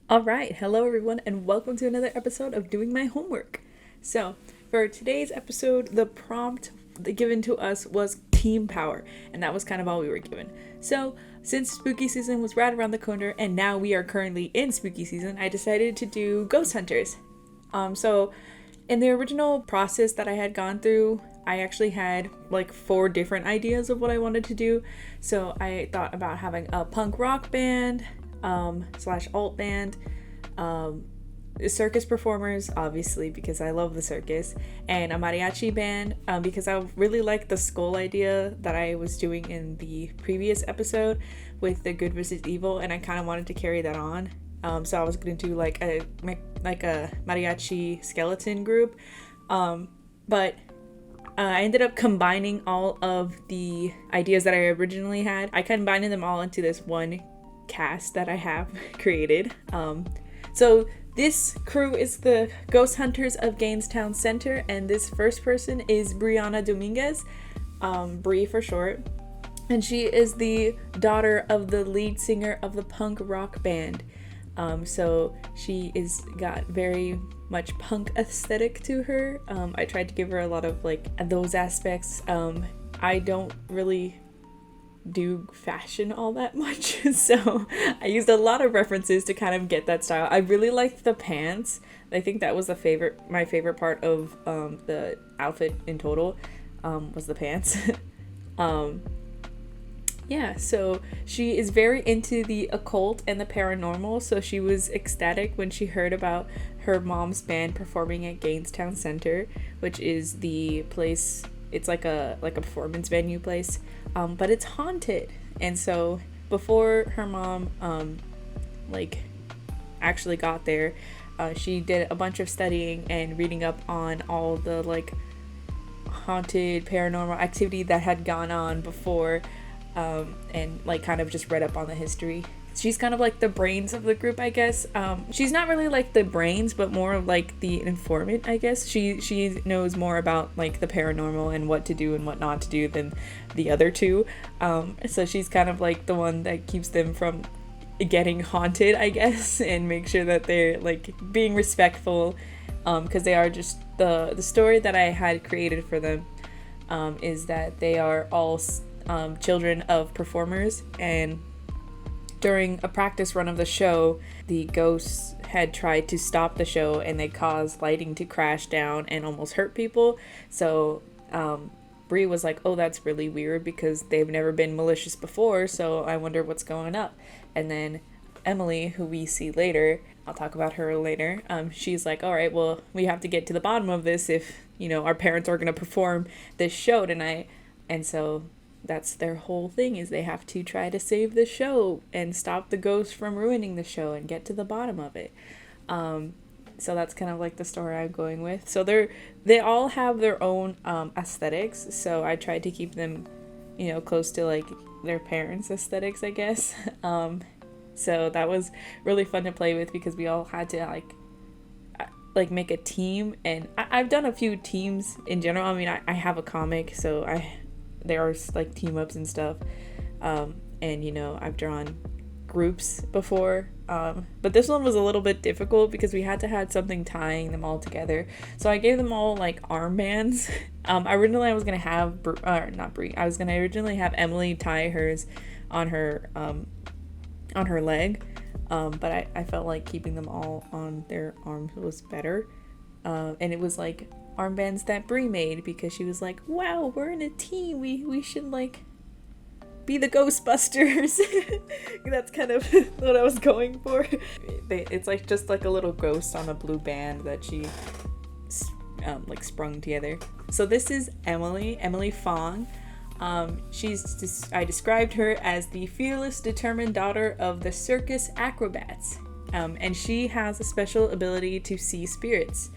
All right, hello everyone, and welcome to another episode of Doing My Homework. So, for today's episode, the prompt given to us was team power, and that was kind of all we were given. So, since spooky season was right around the corner, and now we are currently in spooky season, I decided to do ghost hunters. So in the original process that I had gone through, I actually had like 4 different ideas of what I wanted to do. So I thought about having a punk rock band, slash alt band, circus performers, obviously because I love the circus, and a mariachi band, because I really like the skull idea that I was doing in the previous episode with the good versus evil, and I kind of wanted to carry that on. So I was going to do like a mariachi skeleton group, but I ended up combining all of the ideas that I originally had. I combined them all into this one cast that I have created. So this crew is the Ghost Hunters of Gainstown Center, and this first person is Brianna Dominguez, Bri for short, and she is the daughter of the lead singer of the punk rock band. So she is got very much punk aesthetic to her. I tried to give her a lot of like those aspects. I don't really do fashion all that much, so I used a lot of references to kind of get that style. I really liked the pants. I think that was my favorite part of the outfit in total, was the pants. Yeah, so she is very into the occult and the paranormal, so she was ecstatic when she heard about her mom's band performing at Gainstown Center, which is the place. It's like a performance venue place, but it's haunted. And so before her mom actually got there, she did a bunch of studying and reading up on all the like haunted paranormal activity that had gone on before, and like kind of just read up on the history. She's kind of like the brains of the group, I guess. She's not really like the brains, but more like the informant, I guess. She knows more about like the paranormal and what to do and what not to do than the other two. So she's kind of like the one that keeps them from getting haunted, I guess, and make sure that they're like being respectful, because they are just the story that I had created for them, is that they are all children of performers, and during a practice run of the show, the ghosts had tried to stop the show and they caused lighting to crash down and almost hurt people. So Bri was like, oh, that's really weird because they've never been malicious before, so I wonder what's going up. And then Emily, who we see later, I'll talk about her later, she's like, all right, well, we have to get to the bottom of this if, our parents are going to perform this show tonight. And so that's their whole thing, is they have to try to save the show and stop the ghost from ruining the show and get to the bottom of it. So that's kind of like the story I'm going with. So they all have their own aesthetics, so I tried to keep them close to like their parents' aesthetics, I guess. So that was really fun to play with because we all had to like make a team, and I've done a few teams in general. I mean, I have a comic, so there are like team ups and stuff, and I've drawn groups before, but this one was a little bit difficult because we had to have something tying them all together. So I gave them all like armbands. Originally I was gonna have not Brie. I was gonna originally have Emily tie hers on her leg, but I felt like keeping them all on their arms was better, and it was like armbands that Brie made because she was like, wow, we're in a team, we should like be the Ghostbusters. That's kind of what I was going for. It's like just like a little ghost on a blue band that she like sprung together. So this is Emily Fong. I described her as the fearless, determined daughter of the circus acrobats. And she has a special ability to see spirits.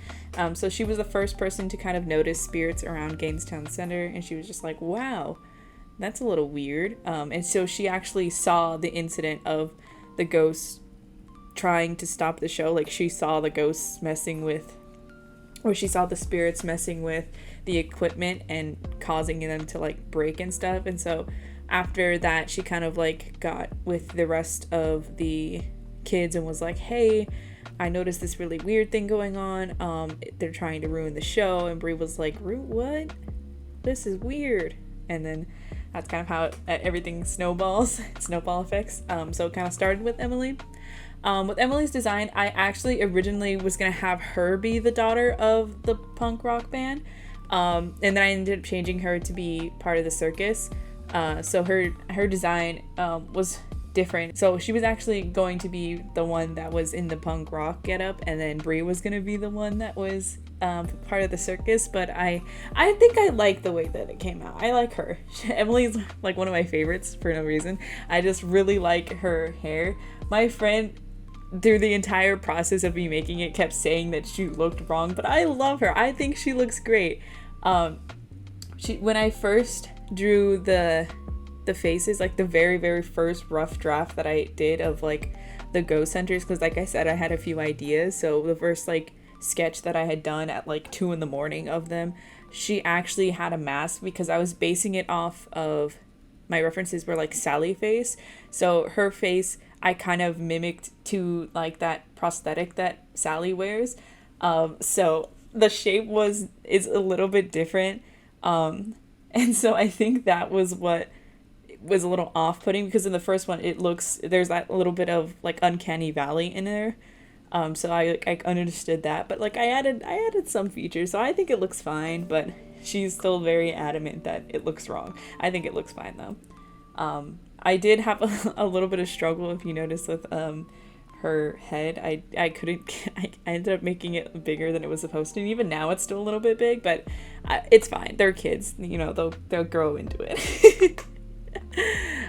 So she was the first person to kind of notice spirits around Gainstown Center, and she was just like, wow, that's a little weird. And so she actually saw the incident of the ghosts trying to stop the show. Like, she saw the ghosts she saw the spirits messing with the equipment and causing them to like break and stuff. And so after that, she kind of like got with the rest of the kids and was like, hey, I noticed this really weird thing going on. They're trying to ruin the show. And Brie was like, what? This is weird. And then that's kind of how everything snowballs, snowball effects. So it kind of started with Emily. With Emily's design, I actually originally was going to have her be the daughter of the punk rock band. And then I ended up changing her to be part of the circus. So her design was different. So she was actually going to be the one that was in the punk rock getup, and then Brie was going to be the one that was part of the circus. But I think I like the way that it came out. I like her. Emily's like one of my favorites for no reason. I just really like her hair. My friend, through the entire process of me making it, kept saying that she looked wrong, but I love her. I think she looks great. When I first drew the faces, like the very, very first rough draft that I did of like the ghost hunters, because like I said, I had a few ideas. So the first like sketch that I had done at like 2 a.m. of them, she actually had a mask, because I was basing it off of my references were like Sally face. So her face I kind of mimicked to like that prosthetic that Sally wears. So the shape is a little bit different. And so I think that was what was a little off-putting, because in the first one there's that little bit of like uncanny valley in there. So I understood that, but like I added some features, so I think it looks fine, but she's still very adamant that it looks wrong. I think it looks fine though. I did have a little bit of struggle, if you notice, with her head. I couldn't I ended up making it bigger than it was supposed to, and even now it's still a little bit big, but it's fine. They're kids, you know, they'll grow into it.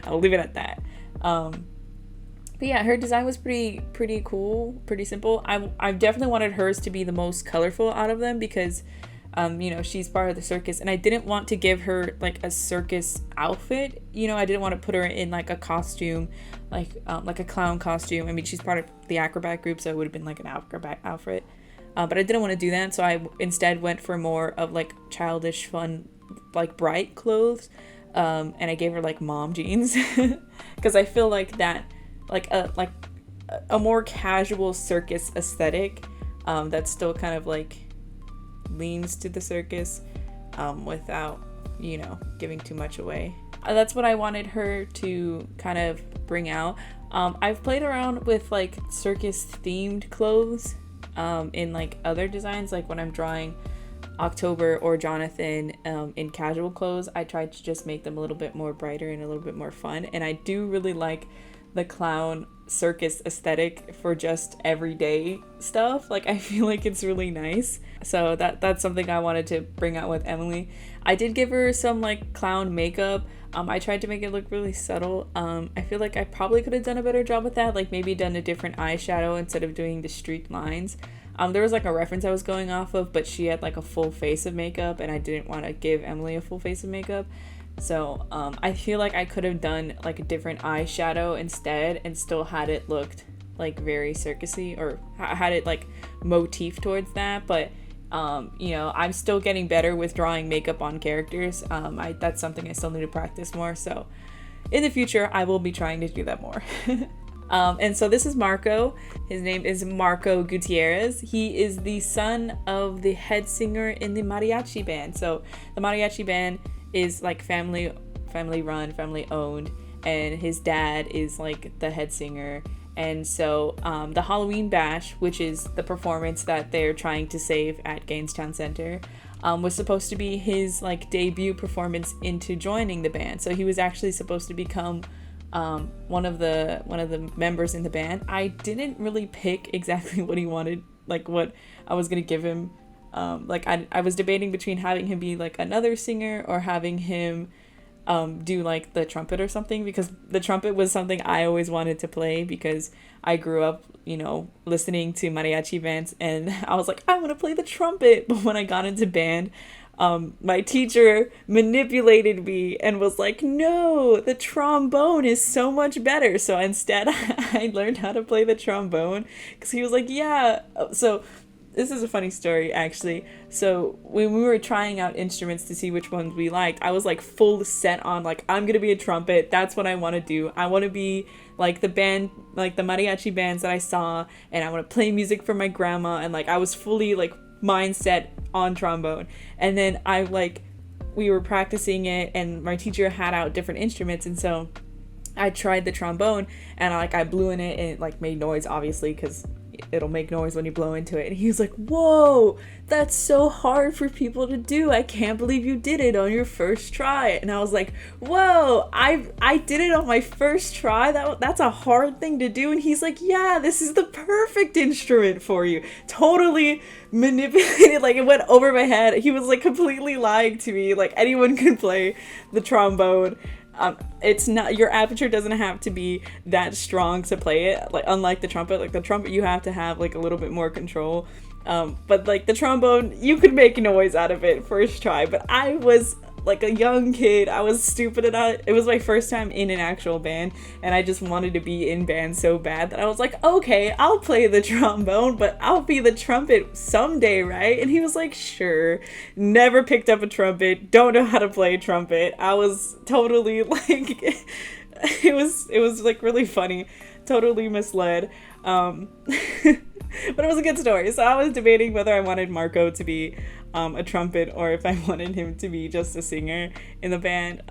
I'll leave it at that. But yeah, her design was pretty cool, pretty simple. I definitely wanted hers to be the most colorful out of them, because you know, she's part of the circus, and I didn't want to give her like a circus outfit. You know, I didn't want to put her in like a costume, like a clown costume. I mean, she's part of the acrobat group, so it would have been like an acrobat outfit. But I didn't want to do that, so I instead went for more of like childish, fun, like bright clothes. And I gave her like mom jeans, because I feel like that, like a more casual circus aesthetic, that's still kind of like leans to the circus, without, you know, giving too much away. That's what I wanted her to kind of bring out. I've played around with like circus themed clothes in like other designs, like when I'm drawing October or Jonathan in casual clothes, I tried to just make them a little bit more brighter and a little bit more fun. And I do really like the clown circus aesthetic for just everyday stuff. Like I feel like it's really nice. So that's something I wanted to bring out with Emily. I did give her some like clown makeup. I tried to make it look really subtle. I feel like I probably could have done a better job with that, like maybe done a different eyeshadow instead of doing the streaked lines. There was like a reference I was going off of, but she had like a full face of makeup, and I didn't want to give Emily a full face of makeup. So I feel like I could have done like a different eyeshadow instead, and still had it looked like very circusy, or had it like motif towards that. But you know, I'm still getting better with drawing makeup on characters. That's something I still need to practice more. So in the future, I will be trying to do that more. And so this is Marco. His name is Marco Gutierrez. He is the son of the head singer in the mariachi band. So the mariachi band is like family run, family owned, and his dad is like the head singer. And so the Halloween Bash, which is the performance that they're trying to save at Gainstown Center, was supposed to be his like debut performance into joining the band. So he was actually supposed to become one of the members in the band. I didn't really pick exactly what he wanted, like what I was gonna give him. Like I was debating between having him be like another singer, or having him do like the trumpet or something, because the trumpet was something I always wanted to play, because I grew up, you know, listening to mariachi bands, and I was like, I want to play the trumpet. But when I got into band, my teacher manipulated me and was like, no, the trombone is so much better. So instead I learned how to play the trombone, because he was like, yeah. So This is a funny story, actually. So when we were trying out instruments to see which ones we liked, I was like full set on like, I'm gonna be a trumpet. That's what I want to do. I want to be like the band, like the mariachi bands that I saw, and I want to play music for my grandma. And like I was fully like mindset on trombone. And then we were practicing it, and my teacher had out different instruments, and so I tried the trombone, and I blew in it, and it like made noise, obviously, because it'll make noise when you blow into it. And he was like, whoa, that's so hard for people to do. I can't believe you did it on your first try. And I was like, whoa, I did it on my first try. That's a hard thing to do. And he's like, yeah, this is the perfect instrument for you. Totally manipulated, like it went over my head. He was like completely lying to me. Like anyone can play the trombone. It's not, your aperture doesn't have to be that strong to play it, like unlike the trumpet. Like the trumpet, you have to have like a little bit more control, but like the trombone, you could make noise out of it first try. But I was like a young kid, I was stupid enough. It was my first time in an actual band, and I just wanted to be in band so bad that I was like, okay, I'll play the trombone, but I'll be the trumpet someday, right? And he was like, sure. Never picked up a trumpet, don't know how to play a trumpet. I was totally like it was like really funny, totally misled. But it was a good story. So I was debating whether I wanted Marco to be a trumpet, or if I wanted him to be just a singer in the band.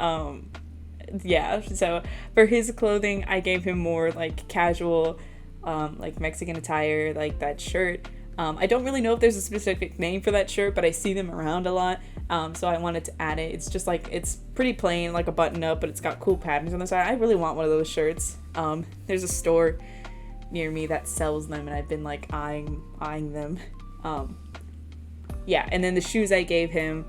Yeah, so for his clothing, I gave him more like casual, like Mexican attire, like that shirt. I don't really know if there's a specific name for that shirt, but I see them around a lot. So I wanted to add it. It's just like, it's pretty plain, like a button up, but it's got cool patterns on the side. I really want one of those shirts. There's a store near me that sells them, and I've been like eyeing them. Yeah, and then the shoes I gave him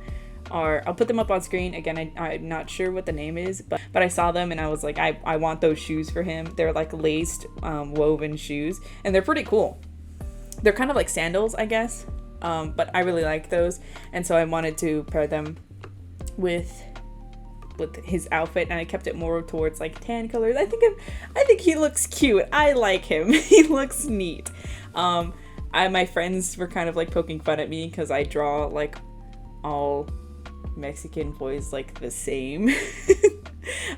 are, I'll put them up on screen again. I'm not sure what the name is, but I saw them and I was like, I want those shoes for him. They're like laced, woven shoes, and they're pretty cool. They're kind of like sandals, I guess, but I really like those, and so I wanted to pair them with his outfit, and I kept it more towards like tan colors. I think he looks cute. I like him. He looks neat. My friends were kind of like poking fun at me because I draw like all Mexican boys like the same.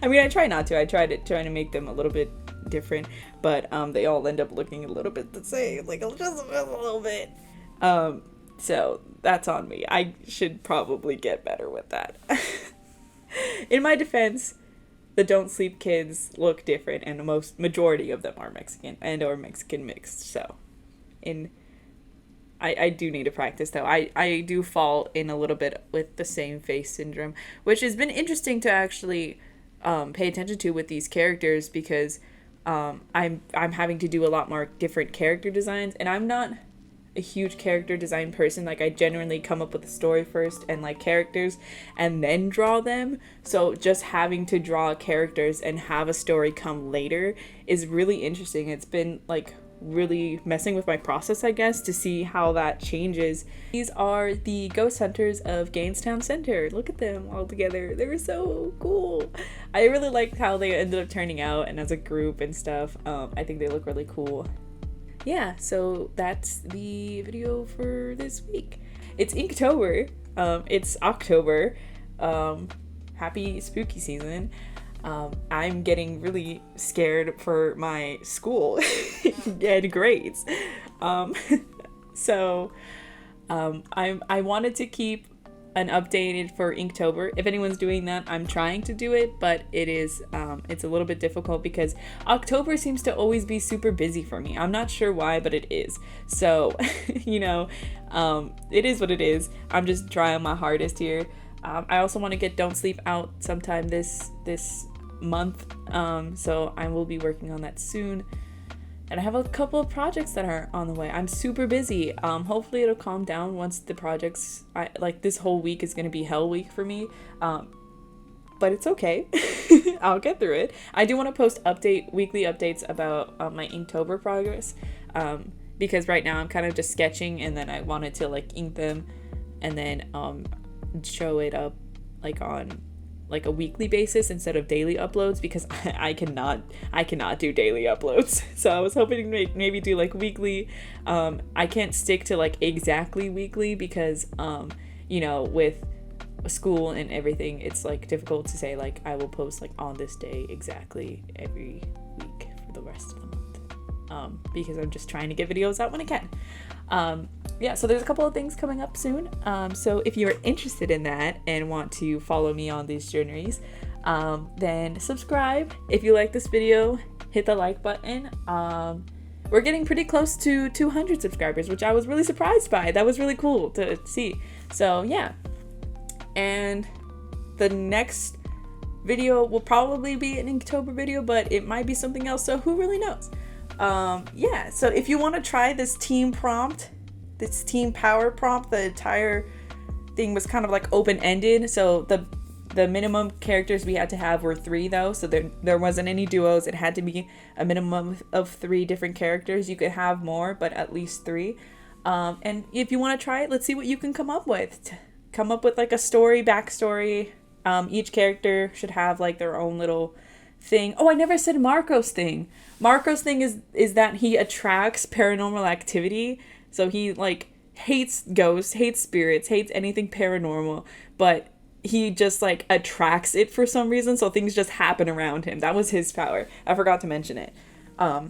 I mean, I try not to. I trying to make them a little bit different, but they all end up looking a little bit the same, like just a little bit. So that's on me. I should probably get better with that. In my defense, the Don't Sleep kids look different, and the majority of them are Mexican and or Mexican mixed. So, I do need to practice though. I do fall in a little bit with the same face syndrome, which has been interesting to actually pay attention to with these characters, because I'm having to do a lot more different character designs, and I'm not a huge character design person. Like I genuinely come up with a story first and like characters and then draw them. So just having to draw characters and have a story come later is really interesting. It's been like really messing with my process, I guess, to see how that changes. These are the ghost hunters of Gainstown Center. Look at them all together. They were so cool. I really liked how they ended up turning out, and as a group and stuff. I think they look really cool. Yeah, so that's the video for this week. It's Inktober. It's October. Happy spooky season. I'm getting really scared for my school and grades. So I wanted to keep an updated for Inktober. If anyone's doing that, I'm trying to do it, but it's a little bit difficult because October seems to always be super busy for me. I'm not sure why, but it is. So, it is what it is. I'm just trying my hardest here. I also want to get Don't Sleep out sometime this month, so I will be working on that soon. And I have a couple of projects that are on the way. I'm super busy. Hopefully it'll calm down once the projects, this whole week is going to be hell week for me. But it's okay. I'll get through it. I do want to post weekly updates about my Inktober progress. Because right now I'm kind of just sketching, and then I wanted to ink them and then show it up on like a weekly basis instead of daily uploads, because I cannot do daily uploads. So I was hoping to maybe do like weekly. I can't stick to like exactly weekly because you know, with school and everything, it's like difficult to say like I will post like on this day exactly every week for the rest of the month, because I'm just trying to get videos out when I can. Yeah, so there's a couple of things coming up soon. So if you're interested in that and want to follow me on these journeys, then subscribe. If you like this video, hit the like button. We're getting pretty close to 200 subscribers, which I was really surprised by. That was really cool to see. So yeah, and the next video will probably be an Inktober video, but it might be something else, so who really knows. Yeah, so if you want to try this team prompt, this team power prompt, the entire thing was kind of like open-ended. So the minimum characters we had to have were 3 though, so there wasn't any duos. It had to be a minimum of 3 different characters. You could have more, but at least 3. And if you want to try it, let's see what you can come up with. Come up with like a story, backstory. Each character should have like their own little thing. Oh, I never said Marco's thing. Marco's thing is that he attracts paranormal activity. So he like hates ghosts, hates spirits, hates anything paranormal, but he just like attracts it for some reason. So things just happen around him. That was his power. I forgot to mention it.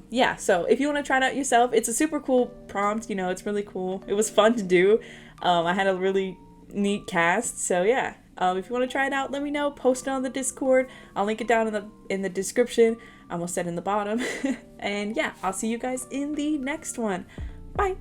Yeah, so if you want to try it out yourself, it's a super cool prompt. You know, it's really cool. It was fun to do. I had a really neat cast. So yeah, if you want to try it out, let me know. Post it on the Discord. I'll link it down in the description. I almost said in the bottom. And yeah, I'll see you guys in the next one. Bye.